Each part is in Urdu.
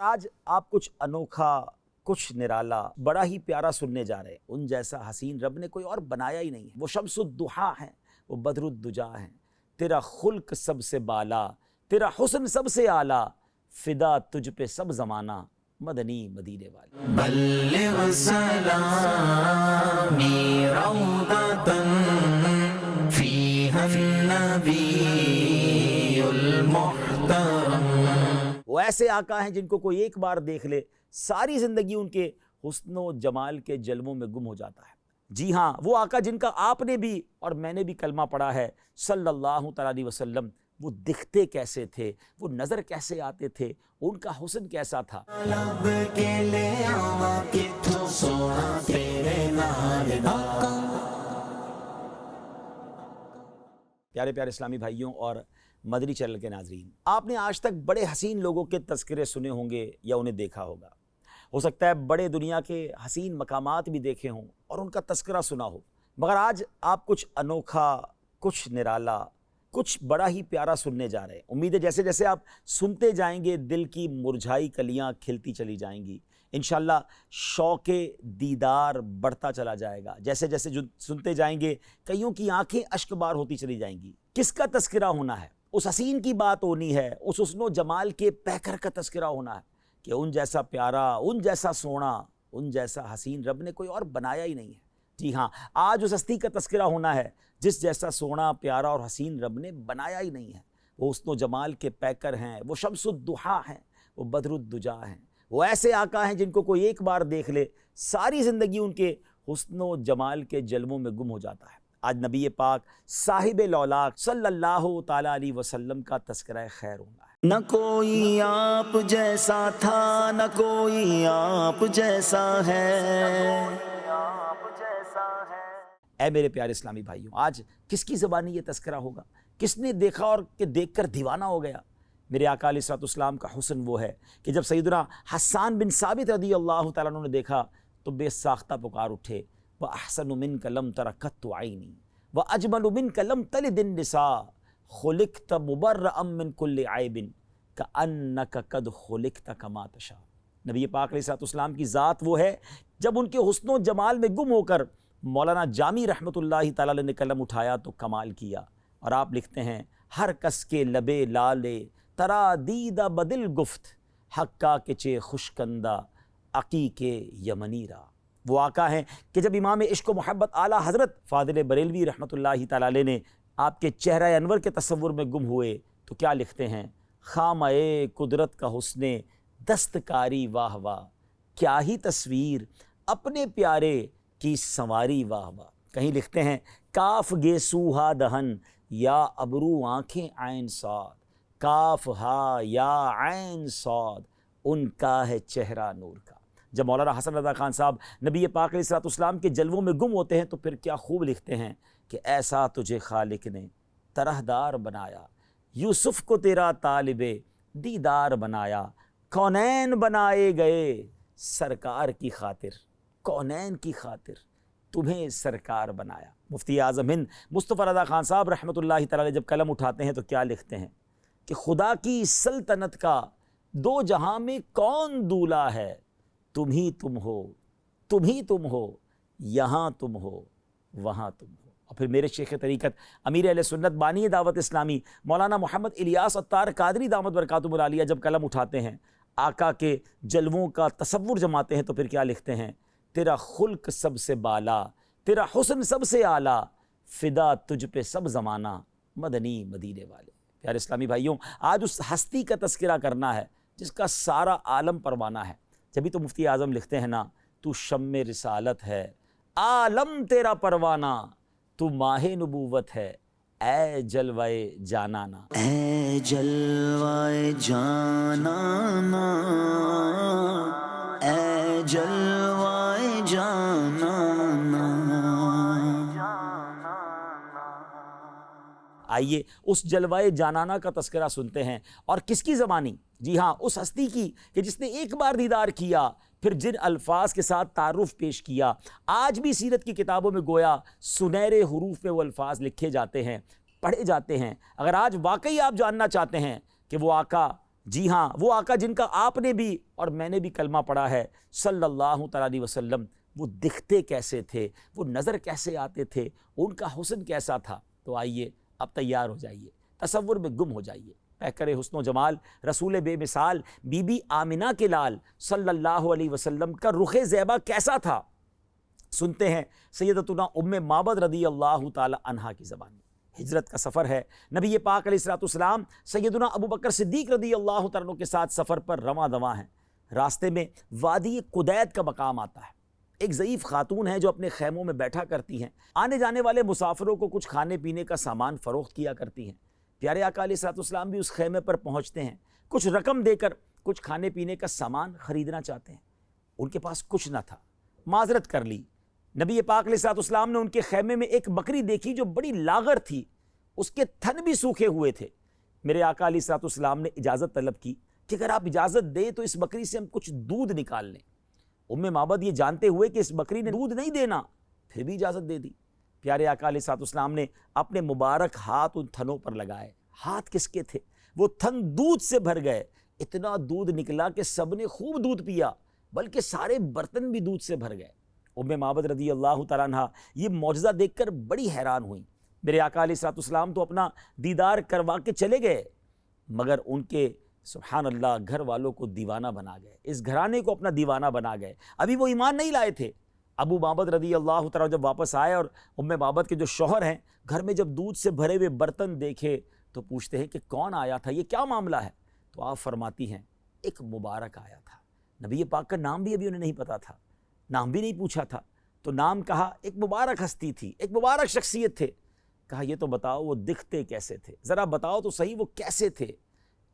آج آپ کچھ انوکھا، کچھ نرالا، بڑا ہی پیارا سننے جا رہے ہیں۔ ان جیسا حسین رب نے کوئی اور بنایا ہی نہیں ہے۔ وہ شمس الضحیٰ ہیں، وہ بدر الدجا ہیں۔ تیرا خلق سب سے بالا، تیرا حسن سب سے اعلیٰ، فدا تجھ پہ سب زمانہ، مدنی مدینے والے۔ بلغ سلامی روضة فيها النبي المحترم۔ وہ ایسے آقا ہیں جن کو کوئی ایک بار دیکھ لے ساری زندگی ان کے حسن و جمال کے جلووں میں گم ہو جاتا ہے۔ جی ہاں، وہ آقا جن کا آپ نے بھی اور میں نے بھی کلمہ پڑھا ہے صلی اللہ تعالیٰ علیہ وسلم۔ وہ دکھتے کیسے تھے، وہ نظر کیسے آتے تھے، ان کا حسن کیسا تھا۔ لب کے لے آواں کتھوں سونا تیرے نال دا۔ پیارے پیارے اسلامی بھائیوں اور مدنی چینل کے ناظرین، آپ نے آج تک بڑے حسین لوگوں کے تذکرے سنے ہوں گے یا انہیں دیکھا ہوگا۔ ہو سکتا ہے بڑے دنیا کے حسین مقامات بھی دیکھے ہوں اور ان کا تذکرہ سنا ہو، مگر آج آپ کچھ انوکھا، کچھ نرالا، کچھ بڑا ہی پیارا سننے جا رہے ہیں۔ امید ہے جیسے جیسے آپ سنتے جائیں گے دل کی مرجھائی کلیاں کھلتی چلی جائیں گی، انشاءاللہ شوق دیدار بڑھتا چلا جائے گا۔ جیسے جیسے سنتے جائیں گے کئیوں کی آنکھیں اشک بار ہوتی چلی جائیں گی۔ کس کا تذکرہ ہونا ہے؟ اس حسین کی بات ہونی ہے، اس حسن و جمال کے پیکر کا تذکرہ ہونا ہے کہ ان جیسا پیارا، ان جیسا سونا، ان جیسا حسین رب نے کوئی اور بنایا ہی نہیں ہے۔ جی ہاں، آج اس ہستی کا تذکرہ ہونا ہے جس جیسا سونا، پیارا اور حسین رب نے بنایا ہی نہیں ہے۔ وہ حسن و جمال کے پیکر ہیں، وہ شمس الضحیٰ ہیں، وہ بدر الدجا ہیں۔ وہ ایسے آقا ہیں جن کو کوئی ایک بار دیکھ لے ساری زندگی ان کے حسن و جمال کے جلووں میں گم ہو جاتا ہے۔ آج نبی پاک صاحب لولاک صلی اللہ تعالیٰ علیہ وسلم کا تذکرہ خیر ہونا ہے۔ نہ کوئی آپ جیسا تھا، نہ کوئی آپ جیسا ہے۔ اے میرے پیارے اسلامی بھائیوں، آج کس کی زبانی یہ تذکرہ ہوگا؟ کس نے دیکھا اور کہ دیکھ کر دیوانہ ہو گیا؟ میرے آقا علیہ الصلوۃ والسلام کا حسن وہ ہے کہ جب سیدنا حسان بن ثابت رضی اللہ تعالیٰ عنہ نے دیکھا تو بے ساختہ پکار اٹھے، وَأَحْسَنُ مِنْكَ لَمْ تَرَ قَطُّ عَيْنِي وَأَجْمَلُ مِنْكَ لَمْ تَلِدِ النِّسَاءُ خُلِقْتَ مُبَرَّأً مِنْ كُلِّ عَيْبٍ كَأَنَّكَ قَدْ خُلِقْتَ كَمَا تَشَاءُ۔ نبی پاک علیہ الصلوۃ والسلام کی ذات وہ ہے جب ان کے حسن و جمال میں گم ہو کر مولانا جامی رحمۃ اللہ تعالیٰ علیہ نے قلم اٹھایا تو کمال کیا۔ اور آپ لکھتے ہیں، ہر کس کے لبے لالے ترا دیدہ بدل گفت، حقا کے چے خوشکندہ عقیق یمنی را۔ وہ آقا ہیں کہ جب امام عشق و محبت اعلیٰ حضرت فاضل بریلوی رحمۃ اللہ تعالیٰ علیہ نے آپ کے چہرہ انور کے تصور میں گم ہوئے تو کیا لکھتے ہیں، خامہ قدرت کا حسن دستکاری واہ واہ، کیا ہی تصویر اپنے پیارے کی سنواری واہ واہ۔ کہیں لکھتے ہیں، کاف گے سوہا دہن یا ابرو آنکھیں عین صاد، کاف ہا یا عین صاد، ان کا ہے چہرہ نور کا۔ جب مولانا حسن رضا خان صاحب نبی پاک علیہ الصلوۃ والسلام کے جلووں میں گم ہوتے ہیں تو پھر کیا خوب لکھتے ہیں کہ ایسا تجھے خالق نے طرح دار بنایا، یوسف کو تیرا طالب دیدار بنایا، کونین بنائے گئے سرکار کی خاطر، کونین کی خاطر تمہیں سرکار بنایا۔ مفتی اعظم ہند مصطفیٰ رضا خان صاحب رحمۃ اللہ تعالیٰ علیہ جب قلم اٹھاتے ہیں تو کیا لکھتے ہیں کہ خدا کی سلطنت کا دو جہاں میں کون دولا ہے، تم ہی تم ہو، تم ہی تم ہو، یہاں تم ہو، وہاں تم ہو۔ اور پھر میرے شیخ طریقت امیر اہل سنت بانی دعوت اسلامی مولانا محمد الیاس عطار قادری دامت برکاتہم العالیہ جب قلم اٹھاتے ہیں، آقا کے جلووں کا تصور جماتے ہیں تو پھر کیا لکھتے ہیں، تیرا خلق سب سے بالا، تیرا حسن سب سے اعلیٰ، فدا تجھ پہ سب زمانہ، مدنی مدینے والے۔ پیارے اسلامی بھائیوں، آج اس ہستی کا تذکرہ کرنا ہے جس کا سارا عالم پروانہ ہے۔ جبھی تو مفتی اعظم لکھتے ہیں نا، تو شم رسالت ہے عالم تیرا پروانہ، تو ماہ نبوت ہے اے جلوے جانانا۔ اے جلوہ جانانا، اے جلوہ جانانا۔ آئیے اس جلوہ جانانہ کا تذکرہ سنتے ہیں، اور کس کی زبانی؟ جی ہاں، اس ہستی کی کہ جس نے ایک بار دیدار کیا، پھر جن الفاظ کے ساتھ تعارف پیش کیا۔ آج بھی سیرت کی کتابوں میں گویا سنہرے حروف میں وہ الفاظ لکھے جاتے ہیں، پڑھے جاتے ہیں۔ اگر آج واقعی آپ جاننا چاہتے ہیں کہ وہ آقا جی ہاں، وہ آقا جن کا آپ نے بھی اور میں نے بھی کلمہ پڑھا ہے صلی اللہ تعالیٰ علیہ وسلم، وہ دکھتے کیسے تھے، وہ نظر کیسے آتے تھے، ان کا حسن کیسا تھا؟ تو آئیے اب تیار ہو جائیے، تصور میں گم ہو جائیے۔ پیکر حسن و جمال رسول بے مثال بی بی آمنہ کے لال صلی اللہ علیہ وسلم کا رخ زیبا کیسا تھا؟ سنتے ہیں سیدتنا ام معبد رضی اللہ تعالی عنہا کی زبان میں۔ ہجرت کا سفر ہے، نبی پاک علیہ الصلوۃ والسلام سیدنا ابو بکر صدیق رضی اللہ تعالیٰ عنہ کے ساتھ سفر پر رواں دواں ہیں۔ راستے میں وادی قدید کا مقام آتا ہے، ایک ضعیف خاتون ہے جو اپنے خیموں میں بیٹھا کرتی ہیں، آنے جانے والے مسافروں کو کچھ کھانے پینے کا سامان فروخت کیا کرتی ہیں۔ پیارے آقا علیہ الصلوۃ والسلام بھی اس خیمے پر پہنچتے ہیں، کچھ رقم دے کر کچھ کھانے پینے کا سامان خریدنا چاہتے ہیں۔ ان کے پاس کچھ نہ تھا، معذرت کر لی۔ نبی پاک علیہ الصلوۃ والسلام نے ان کے خیمے میں ایک بکری دیکھی جو بڑی لاغر تھی، اس کے تھن بھی سوکھے ہوئے تھے۔ میرے آقا علیہ الصلوۃ والسلام نے اجازت طلب کی کہ اگر آپ اجازت دیں تو اس بکری سے ہم کچھ دودھ نکال لیں۔ ام معبد یہ جانتے ہوئے کہ اس بکری نے دودھ نہیں دینا، پھر بھی اجازت دے دی۔ پیارے آقا علیہ الصلوۃ والسلام نے اپنے مبارک ہاتھ ان تھنوں پر لگائے۔ ہاتھ کس کے تھے؟ وہ تھن دودھ سے بھر گئے، اتنا دودھ نکلا کہ سب نے خوب دودھ پیا، بلکہ سارے برتن بھی دودھ سے بھر گئے۔ ام معبد رضی اللہ تعالیٰ عنہ یہ معجزہ دیکھ کر بڑی حیران ہوئیں۔ میرے آقا علیہ الصلوۃ والسلام تو اپنا دیدار کروا کے چلے گئے، مگر ان کے سبحان اللہ گھر والوں کو دیوانہ بنا گئے، اس گھرانے کو اپنا دیوانہ بنا گئے۔ ابھی وہ ایمان نہیں لائے تھے۔ ابو معبد رضی اللہ تعالیٰ جب واپس آئے اور ام معبد کے جو شوہر ہیں گھر میں جب دودھ سے بھرے ہوئے برتن دیکھے تو پوچھتے ہیں کہ کون آیا تھا، یہ کیا معاملہ ہے؟ تو آپ فرماتی ہیں ایک مبارک آیا تھا۔ نبی پاک کا نام بھی ابھی انہیں نہیں پتا تھا، نام بھی نہیں پوچھا تھا، تو نام کہا، ایک مبارک ہستی تھی، ایک مبارک شخصیت تھے۔ کہا یہ تو بتاؤ وہ دکھتے کیسے تھے، ذرا بتاؤ تو صحیح وہ کیسے تھے۔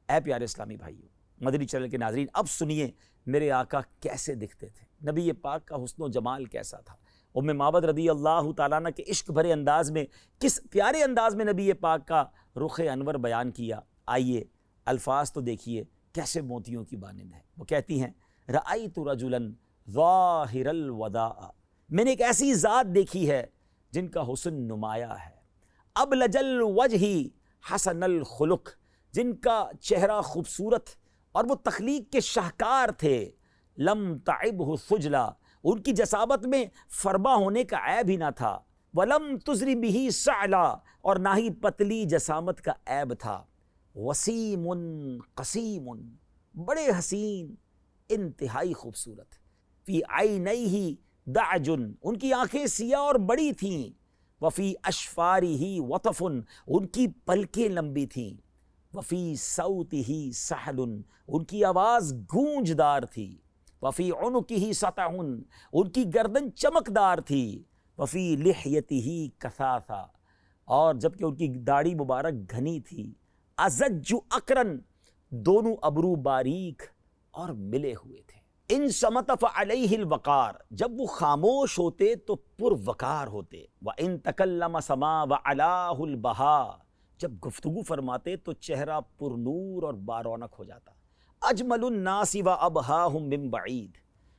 اے پیارے اسلامی بھائیوں، مدنی چینل کے ناظرین، اب سنیے میرے آقا کیسے دکھتے تھے، نبی پاک کا حسن و جمال کیسا تھا۔ ام معبد رضی اللہ تعالیٰ عنہ کے عشق بھرے انداز میں، کس پیارے انداز میں نبی پاک کا رخ انور بیان کیا۔ آئیے الفاظ تو دیکھیے کیسے موتیوں کی مانند ہیں۔ وہ کہتی ہیں رأیت رجلا ظاہر الوداع، میں نے ایک ایسی ذات دیکھی ہے جن کا حسن نمایاں ہے، ابلج الوجہ حسن الخلق، جن کا چہرہ خوبصورت اور وہ تخلیق کے شاہکار تھے، لم تعبہ خجلا، ان کی جسامت میں فربا ہونے کا عیب ہی نہ تھا، ولم تزری بہ سعلا، اور نہ ہی پتلی جسامت کا عیب تھا، وسیم قسیم، بڑے حسین، انتہائی خوبصورت، فی عینیہ دعج، ان کی آنکھیں سیاہ اور بڑی تھیں، وفی اشفارہ وطف، ان کی پلکیں لمبی تھیں، وفی صوتہ سحل، ان کی آواز گونجدار تھی، وفی عنقہ سطع، ان کی گردن چمکدار تھی، وفی لحیتہ کثاثا، اور جبکہ ان کی داڑھی مبارک گھنی تھی، ازج اقرن، دونوں ابرو باریک اور ملے ہوئے تھے، ان صمت فعلیہ الوقار، جب وہ خاموش ہوتے تو پر وقار ہوتے، وان تکلم سما وعلاہ البہا، جب گفتگو فرماتے تو چہرہ پر نور اور بارونق ہو جاتا، اجمل الناس وابہاہم من بعید،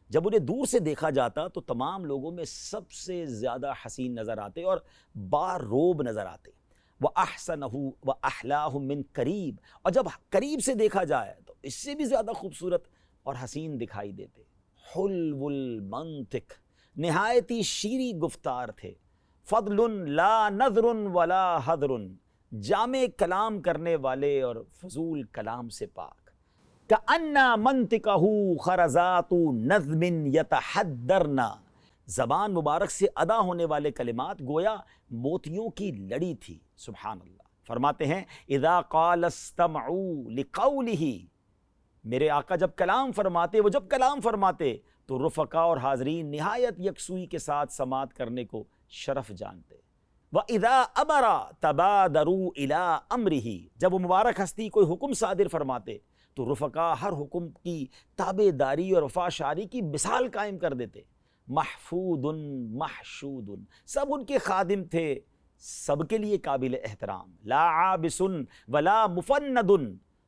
جب انہیں دور سے دیکھا جاتا تو تمام لوگوں میں سب سے زیادہ حسین نظر آتے اور باروب نظر آتے، وَأَحْسَنَهُ وَأَحْلَاهُ مِنْ قریب، اور جب قریب سے دیکھا جائے تو اس سے بھی زیادہ خوبصورت اور حسین دکھائی دیتے، حلو المنطق، نہایت ہی شیریں گفتار تھے، فضل لا نظر ولا حضر، جامع کلام کرنے والے اور فضول کلام سے پاک، کأن منطقہ خرزات نظم یتحدرن، زبان مبارک سے ادا ہونے والے کلمات گویا موتیوں کی لڑی تھی۔ سبحان اللہ۔ فرماتے ہیں اذا قال استمعوا لقولہ، میرے آقا جب کلام فرماتے، وہ جب کلام فرماتے تو رفقا اور حاضرین نہایت یکسوئی کے ساتھ سماعت کرنے کو شرف جانتے۔ وَإِذَا أَمَرَ تَبَادَرُوا إِلَىٰ أَمْرِهِ، جب وہ مبارک ہستی کوئی حکم صادر فرماتے تو رفقا ہر حکم کی تابع داری اور وفاشاری کی مثال قائم کر دیتے، محفوظ محشود، سب ان کے خادم تھے، سب کے لیے قابل احترام، لا عابس ولا مفند،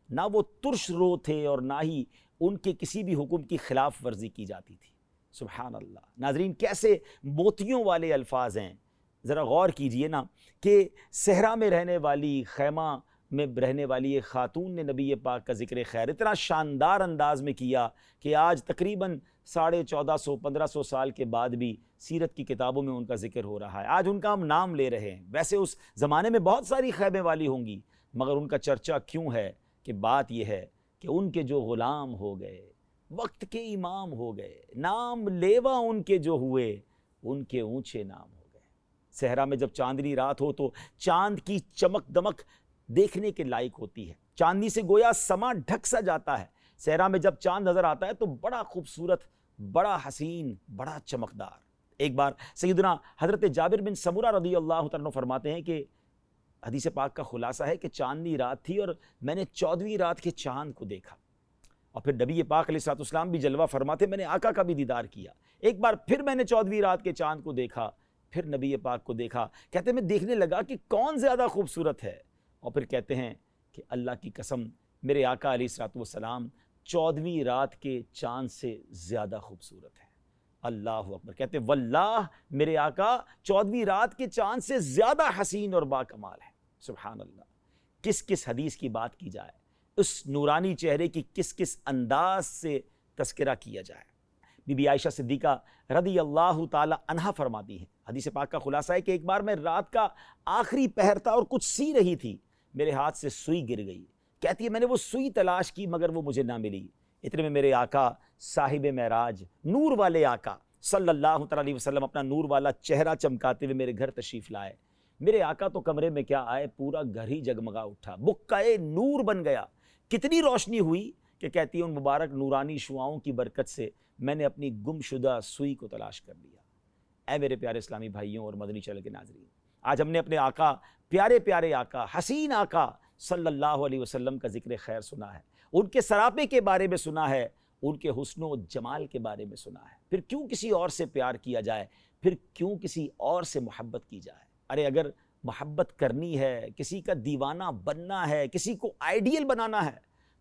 نہ وہ ترش رو تھے اور نہ ہی ان کے کسی بھی حکم کی خلاف ورزی کی جاتی تھی۔ سبحان اللہ۔ ناظرین کیسے موتیوں والے الفاظ ہیں، ذرا غور کیجئے نا کہ صحرا میں رہنے والی خیمہ میں رہنے والی ایک خاتون نے نبی پاک کا ذکر خیر اتنا شاندار انداز میں کیا کہ آج تقریباً 1450-1500 سال کے بعد بھی سیرت کی کتابوں میں ان کا ذکر ہو رہا ہے. آج ان کا ہم نام لے رہے ہیں. ویسے اس زمانے میں بہت ساری خیمے والی ہوں گی، مگر ان کا چرچا کیوں ہے؟ کہ بات یہ ہے کہ ان کے جو غلام ہو گئے، وقت کے امام ہو گئے، نام لیوا ان کے جو ہوئے، ان کے اونچے نام ہو گئے. صحرا میں جب چاندنی رات ہو تو چاند کی چمک دمک دیکھنے کے لائق ہوتی ہے. چاندنی سے گویا سما ڈھک سا جاتا ہے. صحرا میں جب چاند نظر آتا ہے تو بڑا خوبصورت، بڑا حسین، بڑا چمکدار. ایک بار سیدنا حضرت جابر بن سمرہ رضی اللہ تعالیٰ عنہ فرماتے ہیں کہ حدیث پاک کا خلاصہ ہے کہ چاندنی رات تھی اور میں نے 14ویں رات کے چاند کو دیکھا. اور پھر نبی پاک علیہ الصلوۃ والسلام بھی جلوہ فرماتے میں نے آقا کا بھی دیدار کیا. ایک بار پھر میں نے 14ویں رات کے چاند کو دیکھا، پھر نبی پاک کو دیکھا. کہتے ہیں میں دیکھنے لگا کہ کون زیادہ خوبصورت ہے. اور پھر کہتے ہیں کہ اللہ کی قسم میرے آقا علیہ الصلوۃ والسلام 14ویں رات کے چاند سے زیادہ خوبصورت ہے. اللہ اکبر. کہتے ہیں واللہ میرے آقا 14ویں رات کے چاند سے زیادہ حسین اور باکمال ہے. سبحان اللہ. کس کس حدیث کی بات کی جائے، اس نورانی چہرے کی کس کس انداز سے تذکرہ کیا جائے. بی بی عائشہ صدیقہ رضی اللہ تعالی عنہا فرماتی ہیں، حدیث پاک کا خلاصہ ہے کہ ایک بار میں رات کا آخری پہر تھا اور کچھ سی رہی تھی، میرے ہاتھ سے سوئی گر گئی. کہتی ہے میں نے وہ سوئی تلاش کی مگر وہ مجھے نہ ملی. اتنے میں میرے آقا صاحب معراج، نور والے آقا صلی اللہ تعالی علیہ وسلم اپنا نور والا چہرہ چمکاتے ہوئے میرے گھر تشریف لائے. میرے آقا تو کمرے میں کیا آئے، پورا گھر ہی جگمگا اٹھا، بقعہ نور بن گیا. کتنی روشنی ہوئی کہ کہتی ہے ان مبارک نورانی شعاؤں کی برکت سے میں نے اپنی گم شدہ سوئی کو تلاش کر لیا. اے میرے پیارے اسلامی بھائیوں اور مدنی چینل کے ناظرین، آج ہم نے اپنے آقا، پیارے پیارے آقا، حسین آقا صلی اللہ علیہ وسلم کا ذکر خیر سنا ہے، ان کے سراپے کے بارے میں سنا ہے، ان کے حسن و جمال کے بارے میں سنا ہے. پھر کیوں کسی اور سے پیار کیا جائے، پھر کیوں کسی اور سے محبت کی جائے. ارے اگر محبت کرنی ہے، کسی کا دیوانہ بننا ہے، کسی کو آئیڈیل بنانا ہے،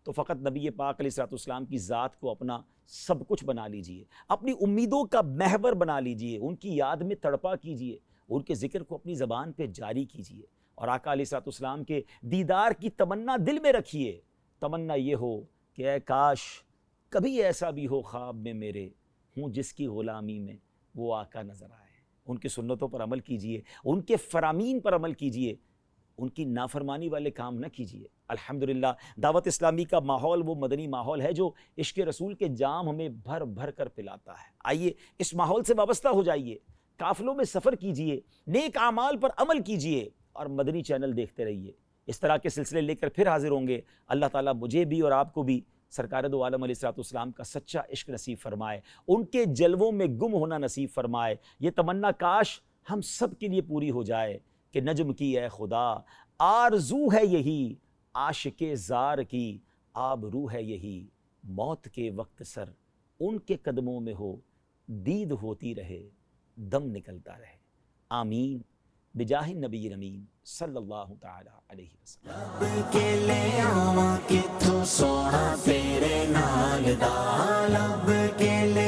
تو فقط نبی پاک علیہ الصلوۃ والسلام کی ذات کو اپنا سب کچھ بنا لیجئے، اپنی امیدوں کا محور بنا لیجئے، ان کی یاد میں تڑپا کیجئے، ان کے ذکر کو اپنی زبان پہ جاری کیجئے، اور آقا علیہ الصلوۃ والسلام کے دیدار کی تمنا دل میں رکھیے. تمنا یہ ہو کہ اے کاش کبھی ایسا بھی ہو خواب میں میرے ہوں جس کی غلامی میں وہ آقا نظر آئے. ان کی سنتوں پر عمل کیجئے، ان کے فرامین پر عمل کیجئے، ان کی نافرمانی والے کام نہ کیجئے. الحمدللہ دعوت اسلامی کا ماحول وہ مدنی ماحول ہے جو عشق رسول کے جام ہمیں بھر بھر کر پلاتا ہے. آئیے اس ماحول سے وابستہ ہو جائیے، قافلوں میں سفر کیجئے، نیک اعمال پر عمل کیجئے اور مدنی چینل دیکھتے رہیے. اس طرح کے سلسلے لے کر پھر حاضر ہوں گے. اللہ تعالیٰ مجھے بھی اور آپ کو بھی سرکار دو عالم علیہ الصلوۃ والسلام کا سچا عشق نصیب فرمائے، ان کے جلووں میں گم ہونا نصیب فرمائے. یہ تمنا کاش ہم سب کے لیے پوری ہو جائے کہ نجم کی اے خدا آرزو ہے یہی، عاشق زار کی آبرو ہے یہی، موت کے وقت سر ان کے قدموں میں ہو، دید ہوتی رہے دم نکلتا رہے. آمین بجاہ نبی امین صلی اللہ تعالی علیہ وسلم. لب کے لے آواں کتھوں سونا تیرے نال دا، لب کے لے